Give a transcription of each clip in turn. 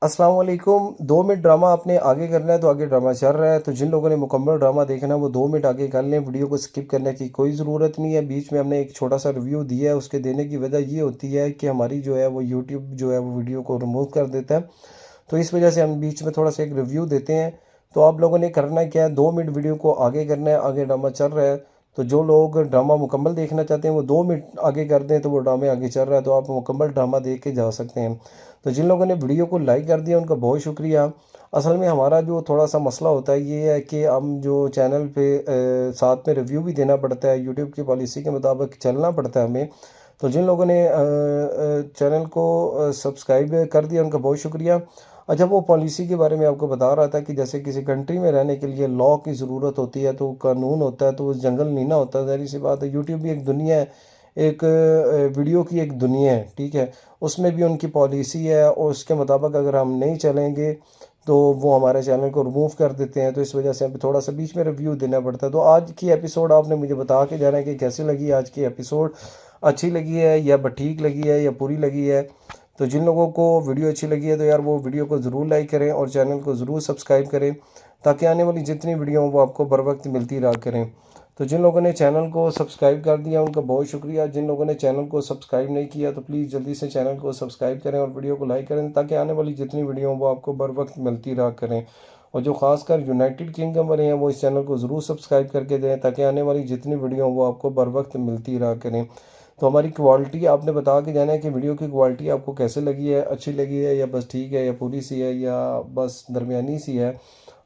अस्सलाम वालेकुम। 2 minute drama आपने आगे करना है तो आगे ड्रामा चल रहा है, तो जिन लोगों ने मुकम्मल ड्रामा देखना है वो 2 मिनट आगे कर लें। वीडियो को स्किप करने की कोई ज़रूरत नहीं है। बीच में हमने एक छोटा सा रिव्यू दिया है, उसके देने की वजह ये होती है कि हमारी जो है वो यूट्यूब जो है वो वीडियो को रिमूव कर देता है। तो इस वजह से हम बीच में थोड़ा सा एक रिव्यू देते हैं। तो आप लोगों ने करना क्या है, 2 मिनट वीडियो को आगे करना है, आगे ड्रामा चल रहा है। तो जो लोग ड्रामा मुकम्मल देखना चाहते हैं वो 2 मिनट आगे कर दें, तो वो ड्रामे आगे चल रहा है, तो आप मुकम्मल ड्रामा देख के जा सकते हैं। तो जिन लोगों ने वीडियो को लाइक कर दिया उनका बहुत शुक्रिया। असल में हमारा जो थोड़ा सा मसला होता है ये है कि हम जो चैनल पे साथ में रिव्यू भी देना पड़ता है, यूट्यूब की पॉलिसी के मुताबिक चलना पड़ता है हमें। तो जिन लोगों ने चैनल को सब्सक्राइब कर दिया उनका बहुत शुक्रिया। अच्छा, वो पॉलिसी के बारे में आपको बता रहा था कि जैसे किसी कंट्री में रहने के लिए लॉ की ज़रूरत होती है, तो कानून होता है, तो उस जंगल नहीं ना होता। ज़ाहिर सी बात है, यूट्यूब भी एक दुनिया है, एक वीडियो की एक दुनिया है, ठीक है। उसमें भी उनकी पॉलिसी है और उसके मुताबिक अगर हम नहीं चलेंगे तो वो हमारे चैनल को रिमूव कर देते हैं। तो इस वजह से हमें थोड़ा सा बीच में रिव्यू देना पड़ता है। तो आज की एपिसोड आपने मुझे बता के जाना है कि कैसी लगी आज की एपिसोड, अच्छी लगी है या ठीक लगी है या पूरी लगी है। तो जिन लोगों को वीडियो अच्छी लगी है तो यार वो वीडियो को ज़रूर लाइक करें और चैनल को ज़रूर सब्सक्राइब करें, ताकि आने वाली जितनी वीडियो हो वो आपको बर वक्त मिलती रहा करें। तो जिन लोगों ने चैनल को सब्सक्राइब कर दिया उनका बहुत शुक्रिया। जिन लोगों ने चैनल को सब्सक्राइब नहीं किया तो प्लीज़ जल्दी से चैनल को सब्सक्राइब करें और वीडियो को लाइक करें, ताकि आने वाली जितनी वीडियो हो वो आपको बर वक्त मिलती रहा करें। और जो खासकर यूनाइटेड किंगडम वाले हैं वो इस चैनल को ज़रूर सब्सक्राइब करके दें, ताकि आने वाली जितनी वीडियो हो वो आपको बर वक्त मिलती रहा करें। तो हमारी क्वालिटी आपने बता के जाना है कि वीडियो की क्वालिटी आपको कैसे लगी है, अच्छी लगी है या बस ठीक है या पूरी सी है या बस दरमियानी सी है।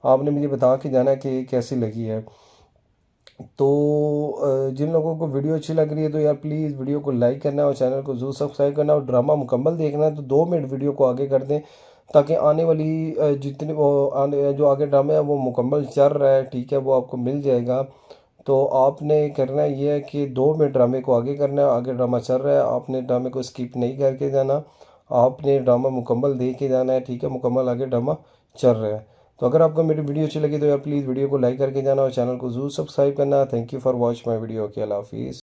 आपने मुझे बता के जाना है कि कैसी लगी है। तो जिन लोगों को वीडियो अच्छी लग रही है तो यार प्लीज़ वीडियो को लाइक करना है और चैनल को ज़रूर सब्सक्राइब करना है। और ड्रामा मुकम्मल देखना है तो 2 मिनट वीडियो को आगे कर दें, ताकि आने वाली जितनी वो आने जो आगे ड्रामे है वो मुकम्मल चल रहा है, ठीक है, वो आपको मिल जाएगा। तो आपने करना ये है कि 2 मिनट ड्रामे को आगे करना है, आगे ड्रामा चल रहा है, आपने ड्रामे को स्किप नहीं करके जाना, आपने ड्रामा मुकम्मल देख के जाना है, ठीक है, मुकम्मल आगे ड्रामा चल रहा है। तो अगर आपको मेरी वीडियो अच्छी लगी तो यार प्लीज़ वीडियो को लाइक करके जाना और चैनल को ज़रूर सब्सक्राइब करना। Thank you for watch my video. के अल्लाह हाफिज़।